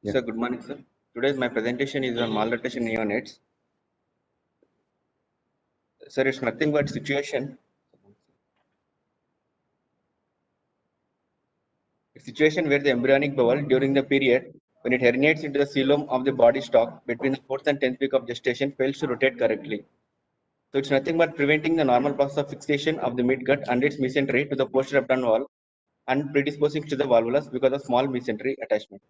Yeah. Sir, good morning, sir. Today's my presentation is on malnutrition neonates. Sir, it's nothing but situation where the embryonic bowel during the period when it herniates into the coelom of the body stalk between the fourth and 10th week of gestation fails to rotate correctly. So it's nothing but preventing the normal process of fixation of the midgut and its mesentery to the posterior abdominal wall and predisposing to the volvulus because of small mesentery attachment.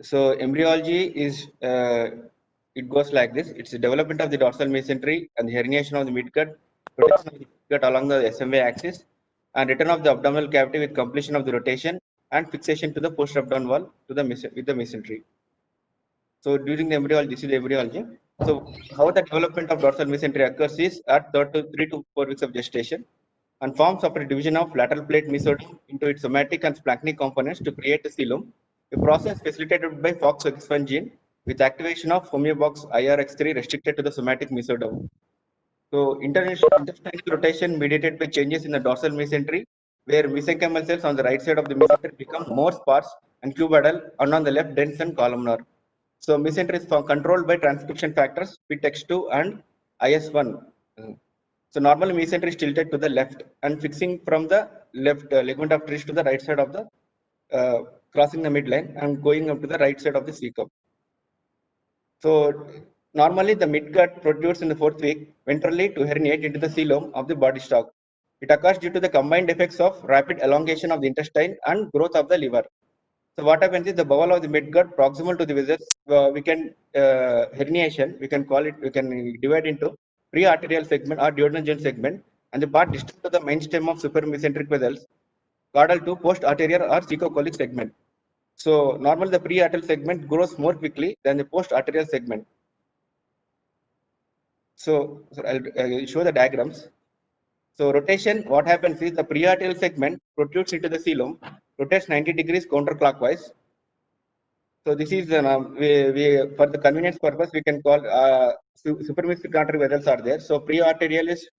So embryology is it goes like this. It's the development of the dorsal mesentery and the herniation of the midgut, protection of the midgut along the SMA axis, and return of the abdominal cavity with completion of the rotation and fixation to the posterior abdominal wall to the with the mesentery. So during the embryology, this is the embryology. So how the development of dorsal mesentery occurs is at 3 to 4 weeks of gestation and forms after division of lateral plate mesoderm into its somatic and splanchnic components to create a coelom, a process facilitated by FOXX1 gene with activation of homeobox IRX3 restricted to the somatic mesoderm. So intestinal rotation mediated by changes in the dorsal mesentery, where mesenchymal cells on the right side of the mesentery become more sparse and cuboidal, and on the left dense and columnar. So mesentery is controlled by transcription factors PTEX2 and IS1. So normally mesentery is tilted to the left and fixing from the left ligament of Treace to the right side of the crossing the midline and going up to the right side of the cecum. So normally the midgut protrudes in the fourth week ventrally to herniate into the coelom of the body stalk. It occurs due to the combined effects of rapid elongation of the intestine and growth of the liver. So what happens is the bowel of the midgut proximal to the vessels, we can herniation, we can call it, we can divide into pre-arterial segment or duodenal segment, and the part distant to the main stem of supramesenteric vessels, caudal to post-arterial or cecocolic segment. So normally the pre-arterial segment grows more quickly than the post-arterial segment. So I'll show the diagrams. So rotation, what happens is the pre-arterial segment protrudes into the coelom, rotates 90 degrees counterclockwise. So this is we for the convenience purpose we can call supramesenteric artery vessels are there. So pre-arterial is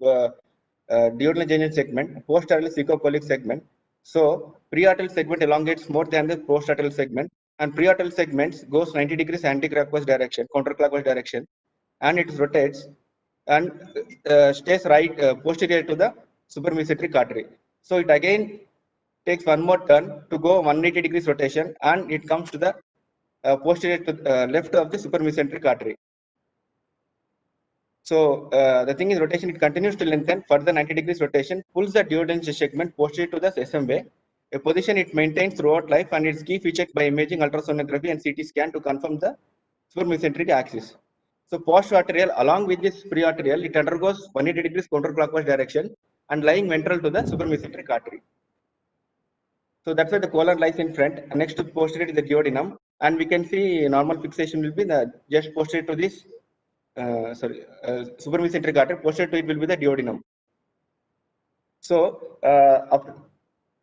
duodenal segment, post-arterial cecocolic segment. So pre-arterial segment elongates more than the post-arterial segment, and pre-arterial segments goes 90 degrees anti-clockwise direction, counterclockwise direction, and it rotates and stays right posterior to the supramesenteric artery. So it again takes one more turn to go 180 degrees rotation, and it comes to the posterior to left of the supramesenteric artery. So the thing is rotation, it continues to lengthen further 90 degrees rotation, pulls the duodenal segment posterior to the SMA, a position it maintains throughout life, and it's key featured by imaging, ultrasonography and CT scan to confirm the supramesenteric axis. So post-arterial along with this pre-arterial, it undergoes 180 degrees counterclockwise direction and lying ventral to the supramesenteric artery. So that's why the colon lies in front. Next to posterior is the duodenum, and we can see normal fixation will be the just posterior to this supramesenteric artery. Posterior to it will be the duodenum. So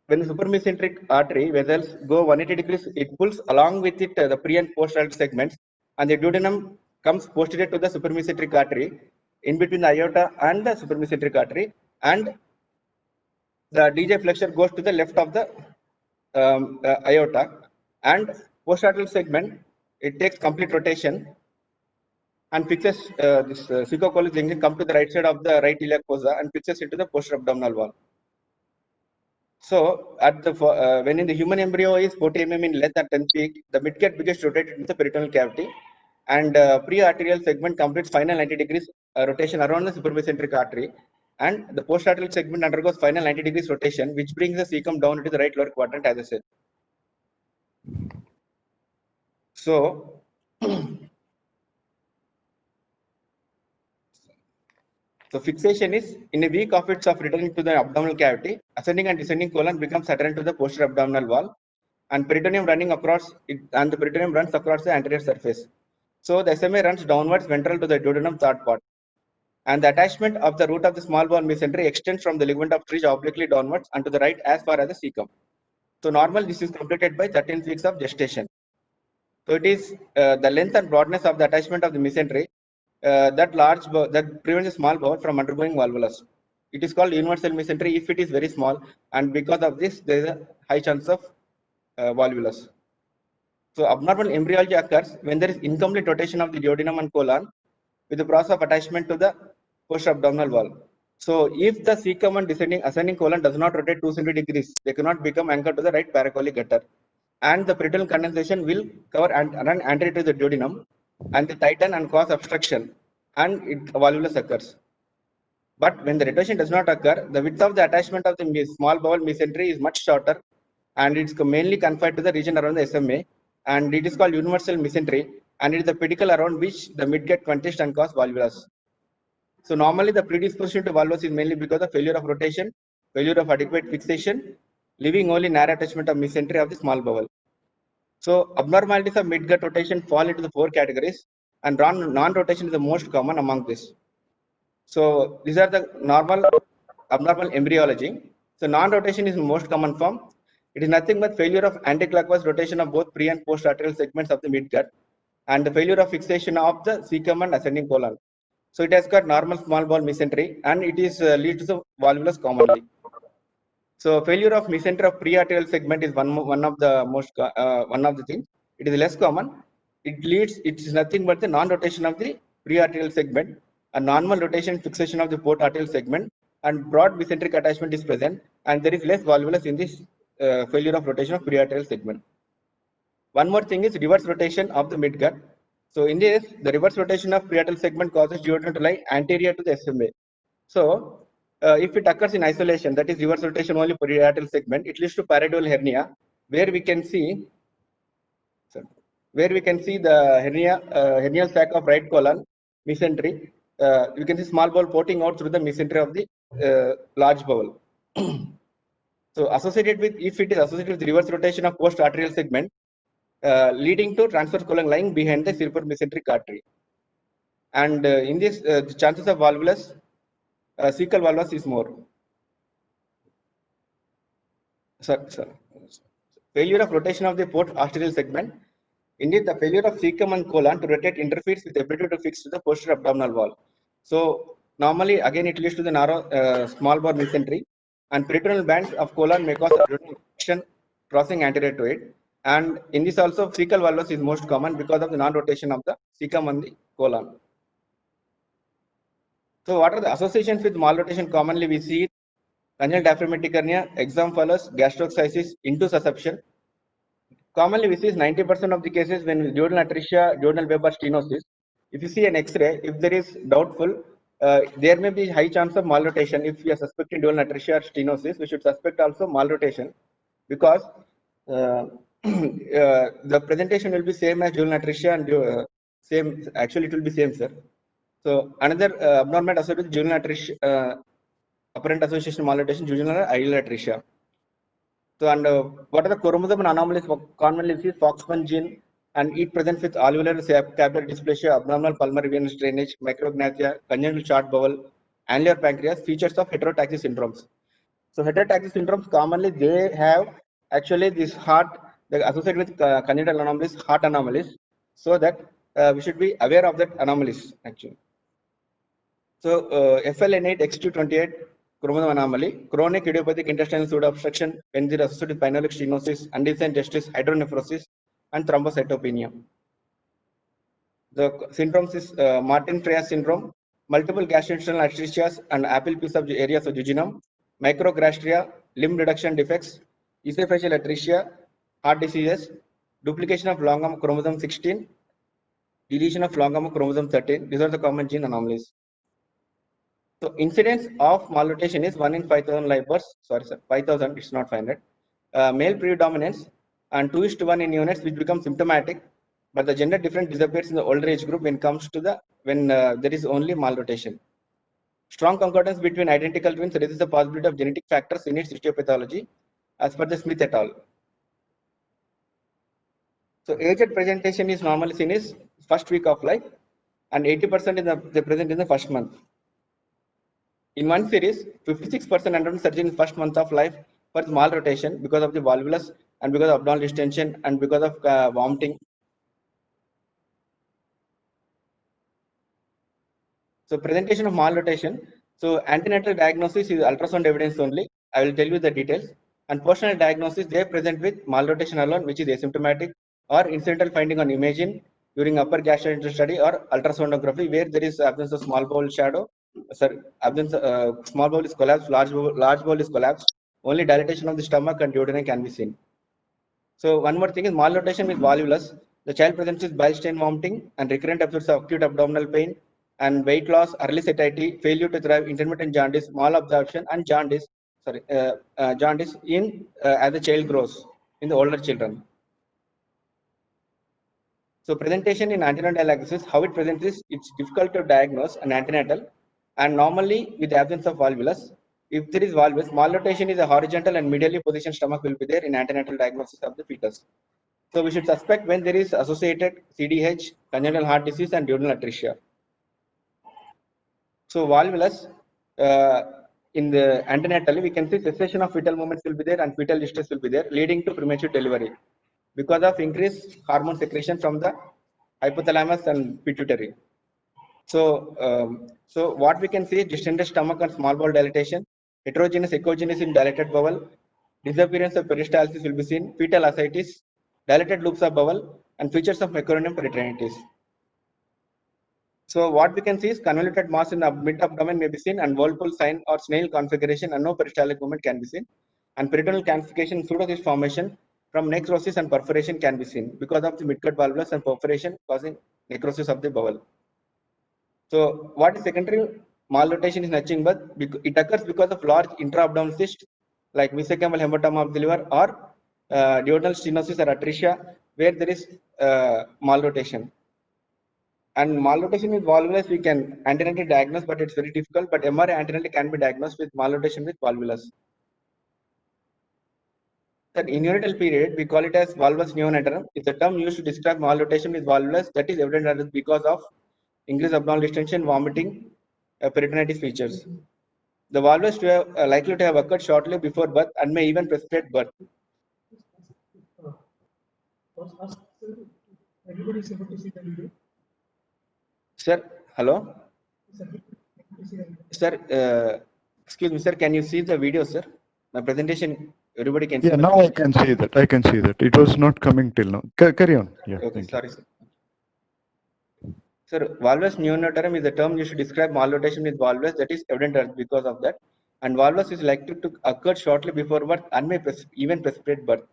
when the supramesenteric artery vessels go 180 degrees, it pulls along with it the pre and post arterial segments, and the duodenum comes posterior to the supramesenteric artery, in between the aorta and the supramesenteric artery, and the DJ flexure goes to the left of the aorta, and post-arterial segment, it takes complete rotation and fixes this cecocolic ligament come to the right side of the right iliac fossa and fixes into the posterior abdominal wall. So at the when in the human embryo is 40 mm in length at 10th week, the midgut begins rotated into the peritoneal cavity, and pre-arterial segment completes final 90 degrees rotation around the supramesenteric artery, and the post-arterial segment undergoes final 90 degrees rotation, which brings the cecum down into the right lower quadrant, as I said. So So fixation is in a week of its of returning to the abdominal cavity, ascending and descending colon becomes adherent to the posterior abdominal wall, and peritoneum running across it, and the peritoneum runs across the anterior surface. So the SMA runs downwards ventral to the duodenum third part, and the attachment of the root of the small bowel mesentery extends from the ligament of Treace obliquely downwards and to the right as far as the cecum. So normal this is completed by 13 weeks of gestation. So it is the length and broadness of the attachment of the mesentery that prevents a small bowel from undergoing volvulus. it is called universal mesentery if it is very small, and because of this, there is a high chance of volvulus. So abnormal embryology occurs when there is incomplete rotation of the duodenum and colon with the process of attachment to the post-abdominal wall. So if the cecum and ascending colon does not rotate 270 degrees, they cannot become anchored to the right paracolic gutter. And the peritoneal condensation will cover and run anterior to the duodenum and they tighten and cause obstruction, and volvulus occurs. But when the rotation does not occur, the width of the attachment of the small bowel mesentery is much shorter, and it's mainly confined to the region around the SMA, and it is called universal mesentery, and it is the pedicle around which the midgut contests and cause volvulus. So normally the predisposition to volvulus is mainly because of failure of rotation, failure of adequate fixation, leaving only narrow attachment of mesentery of the small bowel. So abnormalities of midgut rotation fall into the 4 categories, and non-rotation is the most common among this. So these are the abnormal embryology. So non-rotation is the most common form. It is nothing but failure of anticlockwise rotation of both pre and post arterial segments of the midgut, and the failure of fixation of the cecum and ascending colon. So it has got normal small bowel mesentery, and it is leads to the volvulus commonly. So failure of mesentery of pre-arterial segment is one of the most one of the things. It is less common. It is nothing but the non-rotation of the pre-arterial segment, a normal rotation fixation of the post-arterial segment, and broad mesenteric attachment is present, and there is less volvulus in this failure of rotation of pre-arterial segment. One more thing is reverse rotation of the midgut. So in this, the reverse rotation of pre-arterial segment causes duodenum to lie anterior to the SMA. So if it occurs in isolation, that is reverse rotation only pre-arterial segment, it leads to parietal hernia, where we can see the hernial sac of right colon mesentery. You can see small bowel porting out through the mesentery of the large bowel. So associated with, if it is associated with reverse rotation of post arterial segment, leading to transverse colon lying behind the cerebromesenteric artery. And in this, the chances of volvulus, cecal volvulus is more. Failure of rotation of the post arterial segment. Indeed, the failure of cecum and colon to rotate interferes with the ability to fix to the posterior abdominal wall. So normally, again, it leads to the narrow small bore mesentery, and peritoneal bands of colon may cause infection crossing anterior to it. And in this also, cecal volvulus is most common because of the non-rotation of the cecum and the colon. So what are the associations with malrotation? Commonly we see congenital diaphragmatic hernia, exomphalus, gastroschisis, intussusception. Commonly we see 90% of the cases when duodenal atresia, duodenal web or stenosis. If you see an X-ray, if there is doubtful, there may be high chance of malrotation. If we are suspecting duodenal atresia or stenosis, we should suspect also malrotation, because the presentation will be same as duodenal atresia and same. Actually, it will be same, sir. So another abnormality associated with juvenile atresia, apparent association malrotation, juvenile ideal atresia. So and what are the chromosome anomalies commonly see? FOXP1 gene, and it presents with alveolar capillary dysplasia, abnormal pulmonary venous drainage, micrognathia, congenital short bowel, annular pancreas, features of heterotaxis syndromes. So heterotaxis syndromes commonly they have actually this heart, they associated with congenital anomalies, heart anomalies, so that we should be aware of that anomalies actually. So FLN8-X228 chromosome anomaly, chronic idiopathic intestinal pseudo obstruction when they are associated with phenolic stenosis, undescent justice, hydronephrosis, and thrombocytopenia. The syndromes is Martin-Freitas syndrome, multiple gastrointestinal atresia and apple piece of areas of jejunum, microgastria, limb reduction defects, esophageal atresia, heart diseases, duplication of long chromosome 16, deletion of long chromosome 13. These are the common gene anomalies. So incidence of malrotation is 1 in 5,000 live births. Sorry, sir, 5,000. It's not 500. Male predominance and 2:1 in units, which become symptomatic, but the gender difference disappears in the older age group when comes to the there is only malrotation. Strong concordance between identical twins reduces the possibility of genetic factors in its histopathology, as per the Smith et al. So age at presentation is normally seen as first week of life, and 80% they present in the first month. In one series, 56% underwent surgery in the first month of life for malrotation because of the volvulus and because of abdominal distension and because of vomiting. So presentation of malrotation. So antenatal diagnosis is ultrasound evidence only. I will tell you the details. And postnatal diagnosis, they present with malrotation alone, which is asymptomatic, or incidental finding on imaging during upper gastrointestinal study or ultrasonography, where there is absence of small bowel shadow. Sorry, absence small bowel is collapsed, large bowel is collapsed. Only dilatation of the stomach and duodenum can be seen. So one more thing is malnutrition with volvulus. The child presents with bile stain vomiting and recurrent episodes of acute abdominal pain and weight loss, early satiety, failure to thrive, intermittent jaundice, malabsorption, and jaundice in as the child grows in the older children. So presentation in antenatal diagnosis, how it presents is it's difficult to diagnose an antenatal, and normally with the absence of volvulus. If there is volvulus, malnutrition is a horizontal and medially positioned stomach will be there in antenatal diagnosis of the fetus. So we should suspect when there is associated CDH, congenital heart disease, and duodenal atresia. So volvulus, in the antenatally, we can see cessation of fetal movements will be there and fetal distress will be there, leading to premature delivery because of increased hormone secretion from the hypothalamus and pituitary. So what we can see is distended stomach and small bowel dilatation, heterogeneous echogenesis in dilated bowel, disappearance of peristalsis will be seen, fetal ascites, dilated loops of bowel, and features of meconium peritonitis. So what we can see is convoluted mass in the mid-abdomen may be seen, and whirlpool sign or snail configuration and no peristaltic movement can be seen. And peritoneal calcification, pseudocyst formation from necrosis and perforation can be seen because of the midgut volvulus and perforation causing necrosis of the bowel. So what is secondary malrotation is nothing but it occurs because of large intra-abdominal cyst like mesenchymal hematoma of the liver or duodenal stenosis or atresia where there is malrotation. And malrotation with volvulus we can antenatally diagnose, but it's very difficult. But MRI antenatally can be diagnosed with malrotation with volvulus. That in neonatal period, we call it as volvulus neonatal. It's a term used to describe malrotation with volvulus that is evident because of increased abdominal distension, vomiting, peritonitis features. The volvulus to have, likely to have occurred shortly before birth and may even precipitate birth. Everybody is able to see the video. Sir, hello? Sir, excuse me, sir, can you see the video, sir? My presentation, everybody can see. Yeah, now I can see that. I can see that. It was not coming till now. Carry on. Yeah. Okay, sorry, sir. Sir, volvulus neonatum is a term used to describe malrotation with volvulus that is evident because of that. And volvulus is likely to occur shortly before birth and may even precipitate birth.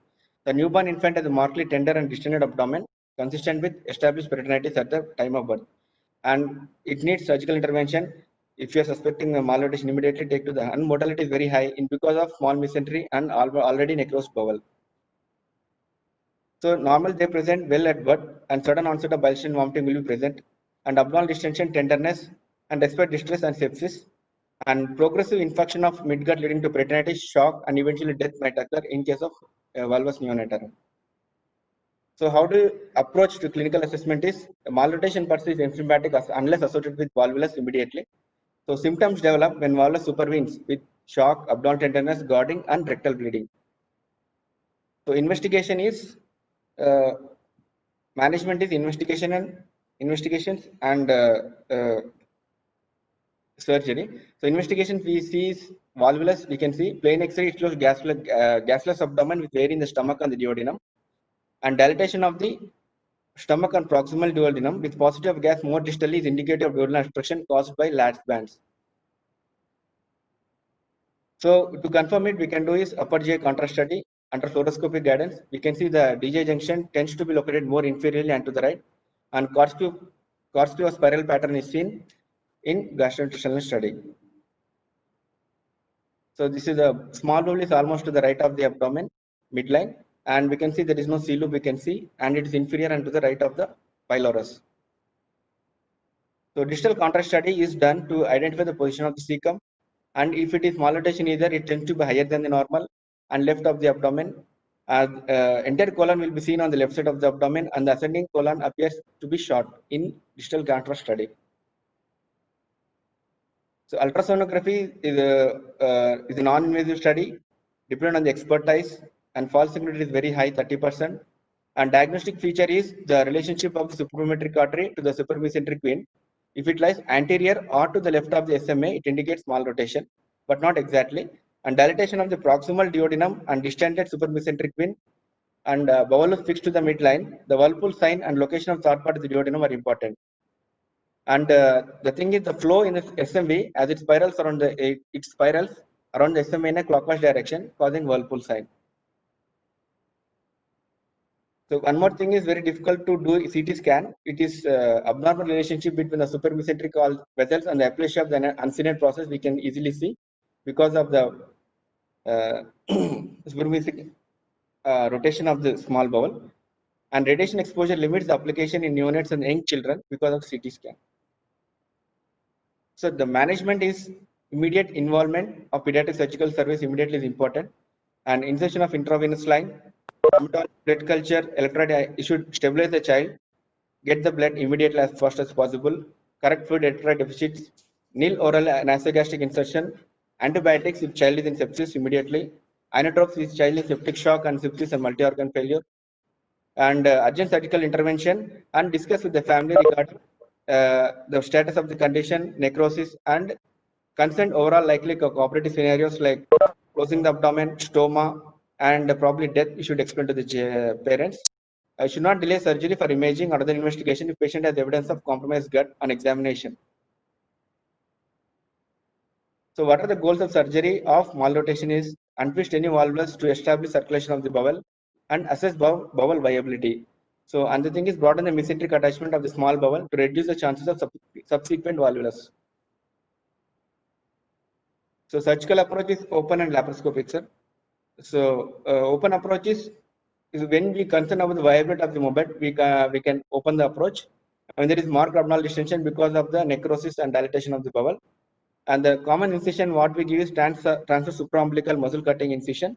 The newborn infant has a markedly tender and distended abdomen consistent with established peritonitis at the time of birth. And it needs surgical intervention. If you are suspecting a malrotation, immediately take to the and mortality is very high in because of small mesentery and already necrosed bowel. So normal they present well at birth and sudden onset of bile stain vomiting will be present and abdominal distension, tenderness and respiratory distress and sepsis and progressive infection of midgut leading to peritonitis, shock and eventually death might occur in case of volvulus neonatum. So how do you approach to clinical assessment is malrotation per se is asymptomatic unless associated with volvulus immediately. So symptoms develop when volvulus supervenes with shock, abdominal tenderness, guarding and rectal bleeding. So investigation is management is investigations and surgery. So investigation we see is volvulus. We can see plain X-ray. It shows gasless abdomen with air in the stomach and the duodenum, and dilatation of the stomach and proximal duodenum with positive gas more distally is indicative of duodenal obstruction caused by Latz bands. So to confirm it, we can do is upper GI contrast study under fluoroscopic guidance. We can see the DJ junction tends to be located more inferiorly and to the right, and corkscrew spiral pattern is seen in gastrointestinal study. So this is a small bowel is almost to the right of the abdomen midline, and we can see there is no C loop we can see, and it is inferior and to the right of the pylorus. So distal contrast study is done to identify the position of the cecum, and if it is malrotation either it tends to be higher than the normal and left of the abdomen. Entire colon will be seen on the left side of the abdomen, and the ascending colon appears to be short in distal contrast study. So ultrasonography is a non-invasive study, depending on the expertise, and false sensitivity is very high, 30%. And diagnostic feature is the relationship of the suprametric artery to the supramesenteric vein. If it lies anterior or to the left of the SMA, it indicates malrotation, but not exactly. And dilatation of the proximal duodenum and distended supramesenteric vein and bowel is fixed to the midline. The whirlpool sign and location of third part of the duodenum are important. And the thing is, the flow in the SMV as it spirals around it spirals around the SMA in a clockwise direction, causing whirlpool sign. So one more thing is very difficult to do CT scan. It is abnormal relationship between the supramesenteric vessels and the aplasia of the uncinate process. We can easily see because of the supramesenteric rotation of the small bowel. And radiation exposure limits the application in neonates and young children because of CT scan. So the management is immediate involvement of pediatric surgical service immediately is important, and insertion of intravenous line, blood culture, electrolyte, you should stabilize the child, get the blood immediately as fast as possible, correct fluid electrolyte deficits, nil oral nasogastric insertion, antibiotics if child is in sepsis immediately, inotropes if child is septic shock and sepsis and multi-organ failure, and urgent surgical intervention, and discuss with the family regarding the status of the condition, necrosis, and consent overall likely cooperative scenarios like closing the abdomen, stoma, and probably death. You should explain to the parents. I should not delay surgery for imaging or other investigation if patient has evidence of compromised gut on examination. So what are the goals of surgery of malrotation is untwist any valvulus to establish circulation of the bowel and assess bowel viability. So and the thing is broaden the mesenteric attachment of the small bowel to reduce the chances of subsequent volvulus. So surgical approach is open and laparoscopic, sir. So open approach is when we concern about the viability of the mobile, we can open the approach. When there is marked abdominal distension because of the necrosis and dilatation of the bowel. And the common incision what we give is transfer supraumbilical muscle cutting incision.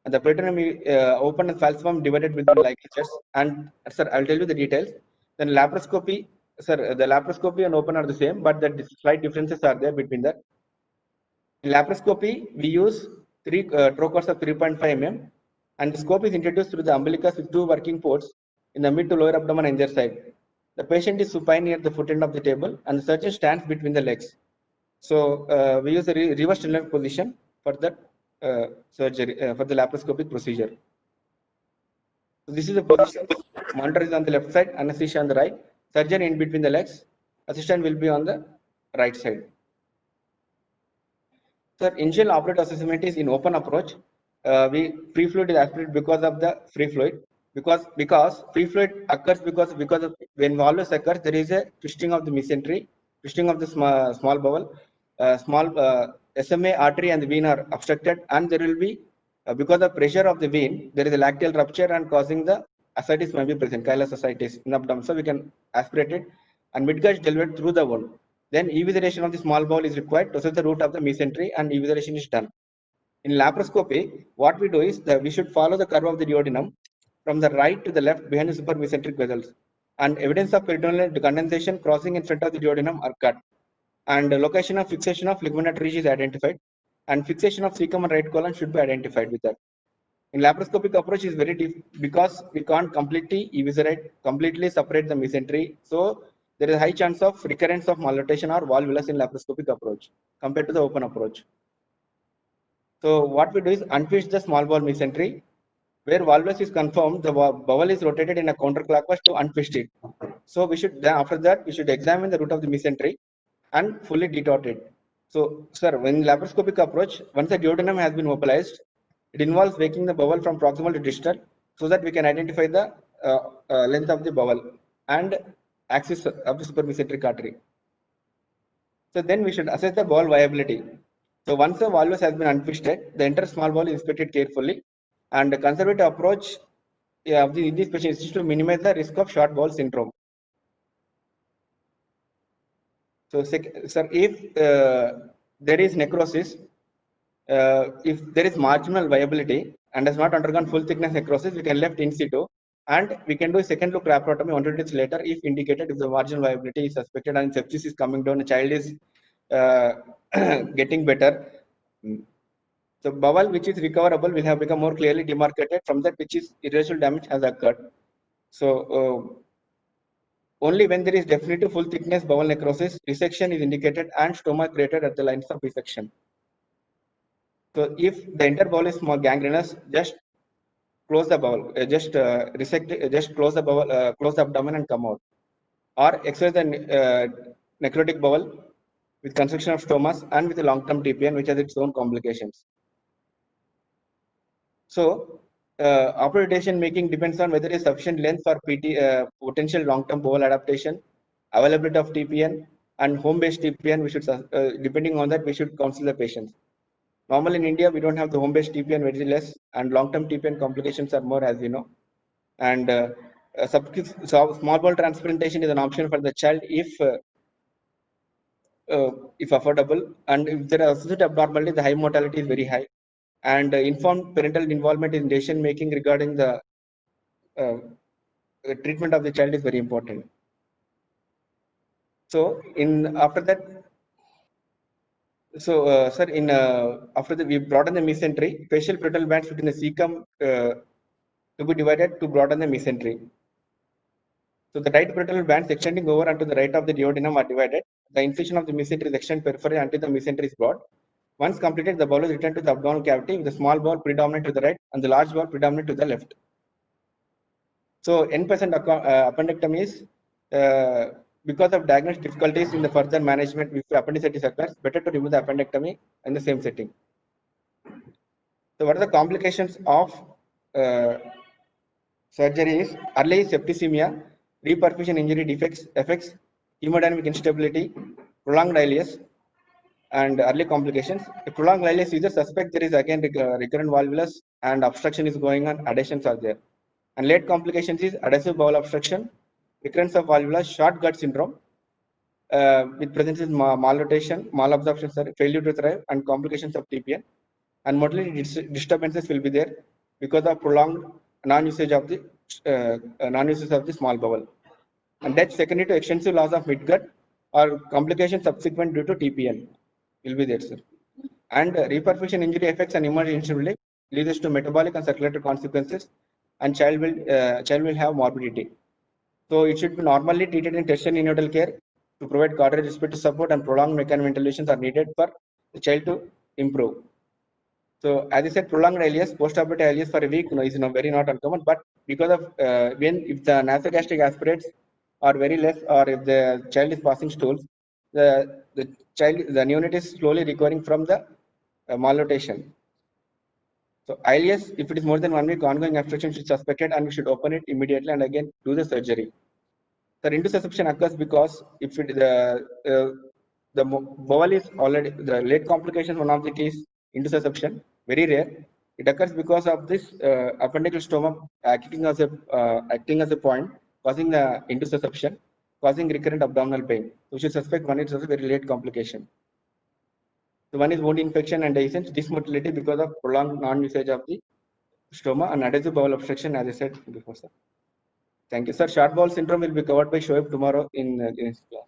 And the peritoneum open and falciform divided between ligatures. And sir, I'll tell you the details. Then laparoscopy, sir, the laparoscopy and open are the same, but the slight differences are there between that. In laparoscopy, we use three trocars of 3.5 mm, and the scope is introduced through the umbilicus with two working ports in the mid to lower abdomen and their side. The patient is supine near the foot end of the table, and the surgeon stands between the legs. So we use a reverse tender position for that surgery for the laparoscopic procedure. So this is the position. Monitor is on the left side, anesthesia on the right. Surgeon in between the legs. Assistant will be on the right side. Sir, initial operative assessment is in open approach. Free fluid is aspirated because of the free fluid. Because free fluid occurs because of when volvulus occurs, there is a twisting of the mesentery, twisting of the small bowel, SMA artery and the vein are obstructed, and there will be because of pressure of the vein, there is a lacteal rupture and causing the ascites may be present, chylous ascites in the abdomen. So we can aspirate it, and midgut is delivered through the wound. Then evisceration of the small bowel is required to set the root of the mesentery, and evisceration is done. In laparoscopy, what we do is that we should follow the curve of the duodenum from the right to the left behind the supramesenteric vessels, and evidence of peritoneal condensation crossing in front of the duodenum are cut, and the location of fixation of ligament ridge is identified, and fixation of cecum and right colon should be identified with that. In laparoscopic approach is very because we can't completely eviscerate, completely separate the mesentery. So there is a high chance of recurrence of malrotation or volvulus in laparoscopic approach compared to the open approach. So what we do is untwist the small bowel mesentery. Where volvulus is confirmed, the bowel is rotated in a counterclockwise to untwist it. So we should then after that we should examine the root of the mesentery and fully detort it. So, sir, when laparoscopic approach, once the duodenum has been mobilized, it involves waking the bowel from proximal to distal so that we can identify the length of the bowel and axis of the supramesenteric artery. So then we should assess the bowel viability. So once the volvulus has been untwisted, the entire small bowel is inspected carefully, and the conservative approach of these patients is to minimize the risk of short bowel syndrome. So, sir, if there is necrosis, if there is marginal viability and has not undergone full thickness necrosis, we can left in situ, and we can do a second look laparotomy 1 to 2 days later if indicated, if the marginal viability is suspected and sepsis is coming down, the child is getting better. So bowel which is recoverable will have become more clearly demarcated from that which is irreversible damage has occurred. So Only when there is definitive full thickness bowel necrosis, resection is indicated and stoma created at the lines of resection. So if the entire bowel is more gangrenous, just close the bowel, just resect, just close the bowel, close the abdomen and come out. Or exercise the necrotic bowel with construction of stomas and with a long-term TPN, which has its own complications. So, operative decision making depends on whether there is sufficient length for potential long-term bowel adaptation, availability of TPN, and home-based TPN. We should, depending on that, we should counsel the patients. Normally in India, we don't have the home-based TPN very less, and long-term TPN complications are more, as we know. And small bowel transplantation is an option for the child if affordable, and if there are associated abnormalities, the high mortality is very high. And informed parental involvement in decision making regarding the treatment of the child is very important. So after that, so sir, after that we broaden the mesentery, facial parietal bands within the cecum to be divided to broaden the mesentery. So the right parietal bands extending over onto the right of the duodenum are divided. The incision of the mesentery is extended peripherally until the mesentery is broad. Once completed, the bowel is returned to the abdominal cavity with the small bowel predominant to the right and the large bowel predominant to the left. So N% appendectomy is because of diagnostic difficulties in the further management if appendicitis occurs, better to remove the appendectomy in the same setting. So what are the complications of surgery is early septicemia, reperfusion injury defects, effects, hemodynamic instability, prolonged ileus, and early complications. If prolonged ileus users suspect there is again recurrent volvulus and obstruction is going on, adhesions are there. And late complications is adhesive bowel obstruction, recurrence of volvulus, short gut syndrome, with presence of malrotation, malabsorption, failure to thrive, and complications of TPN. And motility disturbances will be there because of prolonged non-usage of the small bowel. And death secondary to extensive loss of midgut or complications subsequent due to TPN will be there, sir. And reperfusion injury effects and emergency leads to metabolic and circulatory consequences, and child will have morbidity. So it should be normally treated in tertiary neonatal care to provide cardiac respiratory support, and prolonged mechanical ventilations are needed for the child to improve. So as I said, prolonged ileus, postoperative ileus for a week is very not uncommon, but because of if the nasogastric aspirates are very less, or if the child is passing stools, the neonate is slowly recovering from the malrotation. So ileus, if it is more than 1 week, ongoing obstruction should be suspected, and we should open it immediately and again do the surgery. The intussusception occurs because if the bowel is already, the late complication, one of it is intussusception, very rare. It occurs because of this appendical stoma acting as a point, causing the intussusception, causing recurrent abdominal pain. So we should suspect one is a very late complication. So one is wound infection and dehiscence, dysmotility because of prolonged non-usage of the stoma, and adhesive bowel obstruction, as I said before, sir. Thank you, sir. Short bowel syndrome will be covered by Shoaib tomorrow in his class.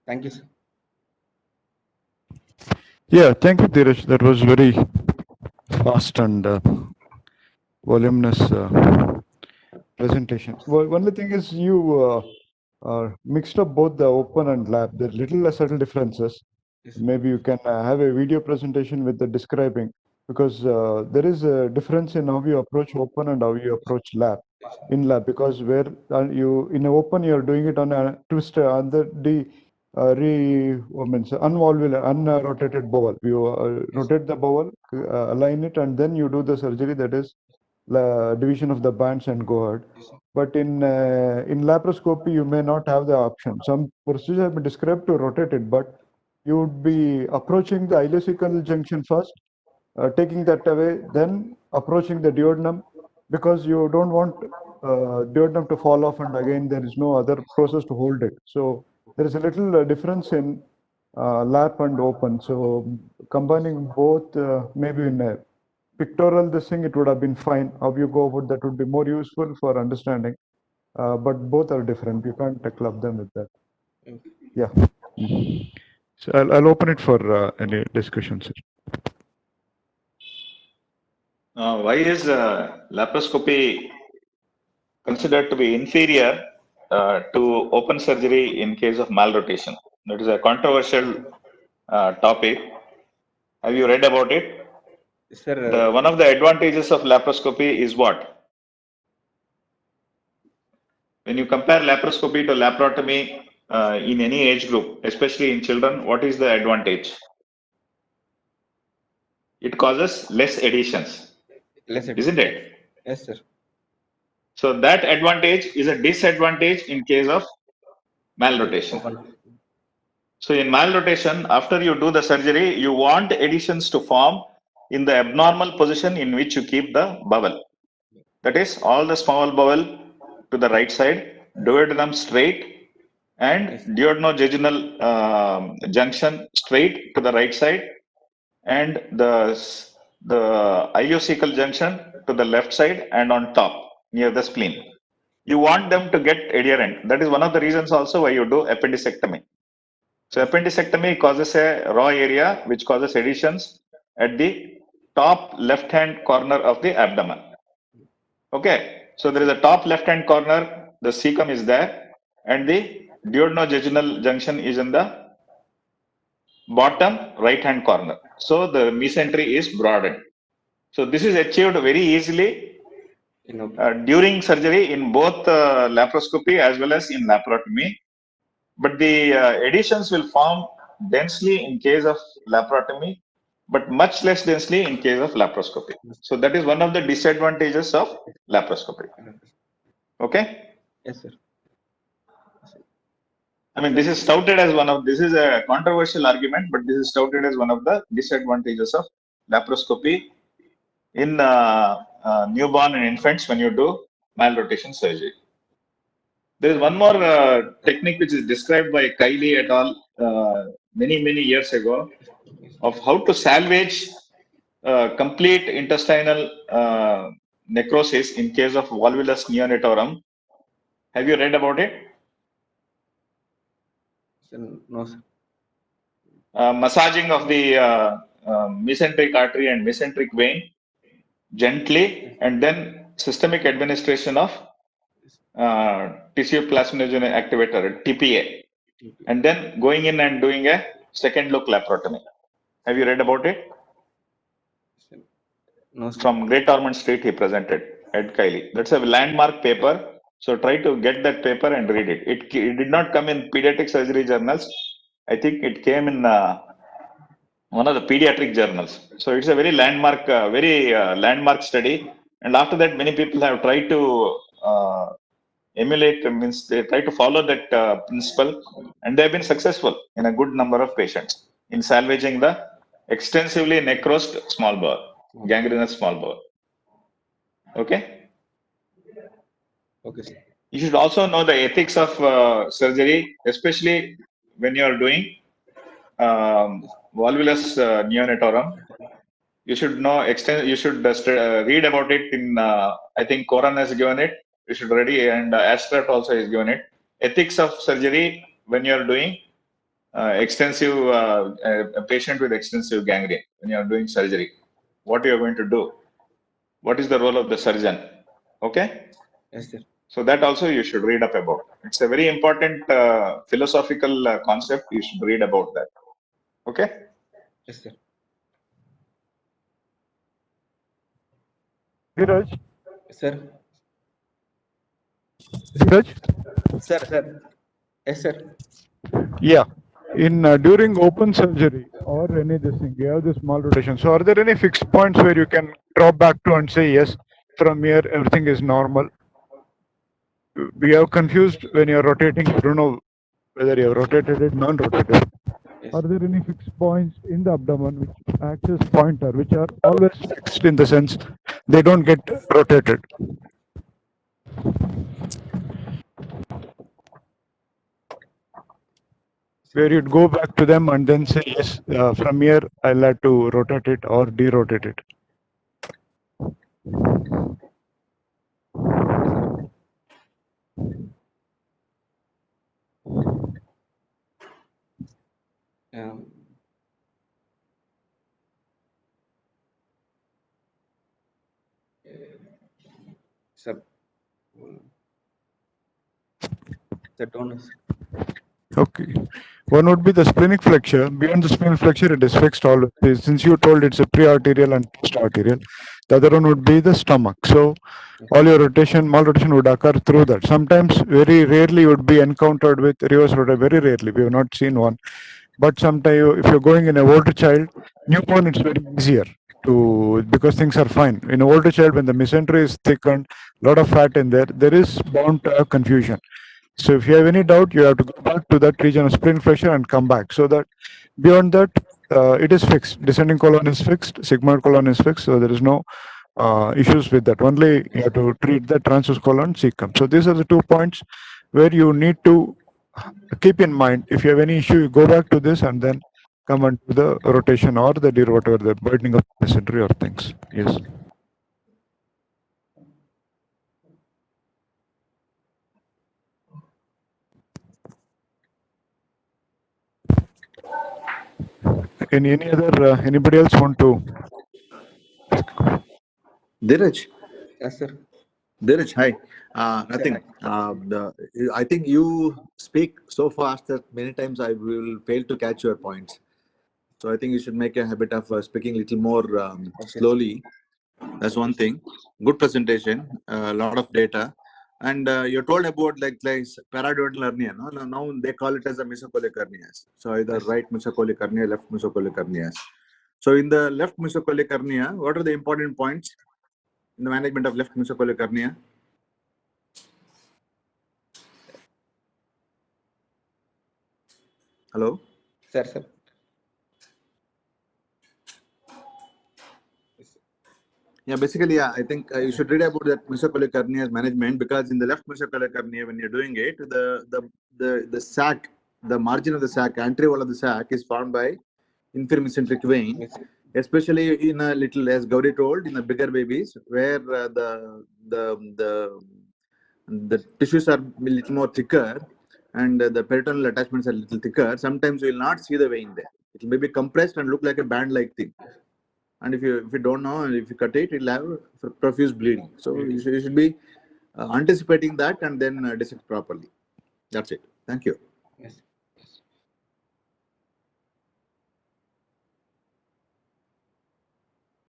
Thank you, sir. Yeah, thank you, Dheeraj. That was very fast and voluminous presentation. Well, only thing is you mixed up both the open and lab. There are little subtle differences. Yes. Maybe you can have a video presentation with the describing, because there is a difference in how you approach open and how you approach lab. In lab, because where you in open you're doing it on a twist on the unrotated bowel. You rotate the bowel, align it, and then you do the surgery, that is division of the bands and go ahead. But in laparoscopy, you may not have the option. Some procedures have been described to rotate it, but you would be approaching the ileocecal junction first, taking that away, then approaching the duodenum, because you don't want duodenum to fall off, and again there is no other process to hold it. So there is a little difference in lap and open. So combining both, maybe in a pictorial this thing, it would have been fine. How you go about that would be more useful for understanding. But both are different. You can't club them with that. Yeah. So I'll open it for any discussions. Why is laparoscopy considered to be inferior to open surgery in case of malrotation. That is a controversial topic. Have you read about it? Sir, One of the advantages of laparoscopy is what? When you compare laparoscopy to laparotomy in any age group, especially in children, what is the advantage? It causes less adhesions, less isn't it? Yes, sir. So that advantage is a disadvantage in case of malrotation. Open. So in malrotation, after you do the surgery, you want adhesions to form in the abnormal position in which you keep the bowel. That is all the small bowel to the right side, duodenum straight, and Yes. duodenojejunal junction straight to the right side, and the ileocecal junction to the left side and on top near the spleen. You want them to get adherent. That is one of the reasons also why you do appendicectomy. So appendicectomy causes a raw area which causes adhesions at the top left hand corner of the abdomen. Okay, so there is a top left hand corner, the cecum is there, and the duodenojejunal junction is in the bottom right hand corner. So the mesentery is broadened. So this is achieved very easily during surgery in both laparoscopy as well as in laparotomy. But the adhesions will form densely in case of laparotomy, but much less densely in case of laparoscopy. So that is one of the disadvantages of laparoscopy. Okay. Yes, sir. I mean, this is touted as this is a controversial argument, but this is touted as one of the disadvantages of laparoscopy in newborn and infants when you do malrotation surgery. There is one more technique which is described by Kiley et al. Many years ago of how to salvage complete intestinal necrosis in case of volvulus neonatorum. Have you read about it? No, sir. Massaging of the mesenteric artery and mesenteric vein gently, and then systemic administration of tissue plasminogen activator, TPA, and then going in and doing a second look laparotomy. Have you read about it? No, sir. From Great Ormond Street, he presented, Ed Kiley. That's a landmark paper. So try to get that paper and read it. It did not come in pediatric surgery journals. I think it came in one of the pediatric journals. So it's a very landmark, landmark study. And after that, many people have tried to emulate, means they try to follow that principle, and they have been successful in a good number of patients in salvaging the extensively necrosed small bowel, gangrenous small bowel. Okay. Okay, sir. You should also know the ethics of surgery, especially when you are doing volvulus neonatorum. You should know you should read about it in I think Koran has given it. You should read, and Astrat also has given it. Ethics of surgery when you are doing extensive a patient with extensive gangrene, when you are doing surgery, what you are going to do, what is the role of the surgeon. Okay. Yes, sir. So that also you should read up about. It's a very important philosophical concept. You should read about that. Okay. Yes, sir. Dheeraj, Sir. Dheeraj? Sir. Yes, sir. Yeah. In during open surgery or any this thing, you have this malrotation. So, are there any fixed points where you can drop back to and say yes, from here everything is normal? We are confused when you are rotating. You don't know whether you have rotated it, non-rotated. Yes. Are there any fixed points in the abdomen which acts as pointer, which are always fixed in the sense they don't get rotated? Where you'd go back to them and then say, yes, from here I'll have to rotate it or derotate it. Sir. The tonus. Okay. One would be the splenic flexure. Beyond the splenic flexure, it is fixed always. Since you told it's a pre-arterial and post-arterial, the other one would be the stomach. So all your rotation, malrotation would occur through that. Sometimes, very rarely, would be encountered with reverse rotation. Very rarely, we have not seen one. But sometimes, if you're going in a older child, newborn, it's very easier to, because things are fine. In an older child, when the mesentery is thickened, a lot of fat in there, there is bound to have confusion. So if you have any doubt, you have to go back to that region of splenic flexure and come back. So that beyond that, it is fixed. Descending colon is fixed, sigmoid colon is fixed. So there is no issues with that. Only you have to treat the transverse colon cecum. So these are the 2 points where you need to keep in mind. If you have any issue, you go back to this and then come on to the rotation or the whatever, the burdening of mesentery or things. Yes. Any other anybody else want to? Dheeraj, Yes, sir. Dheeraj, hi. Nothing. I think you speak so fast that many times I will fail to catch your points. So I think you should make a habit of speaking a little more slowly. That's one thing. Good presentation, a lot of data. And you told about like paradoidal hernia. No? Now they call it as a mesocholic hernias. So either right mesocholic hernia, left mesocholic hernias. So in the left mesocholic hernia, what are the important points in the management of left mesocholic hernia? Hello? Sir. Yeah, basically, yeah, I think you should read about that mesocholic hernia management, because in the left mesocholic hernia, when you're doing it, the sac, the margin of the sac, anterior wall of the sac is formed by inferior mesenteric vein, Yes. especially in a little, as Gauri told, in the bigger babies, where the tissues are a little more thicker and the peritoneal attachments are a little thicker. Sometimes you will not see the vein there. It will maybe compressed and look like a band-like thing. And if you don't know, and if you cut it, it'll have profuse bleeding. So you should be anticipating that and then dissect properly. That's it. Thank you.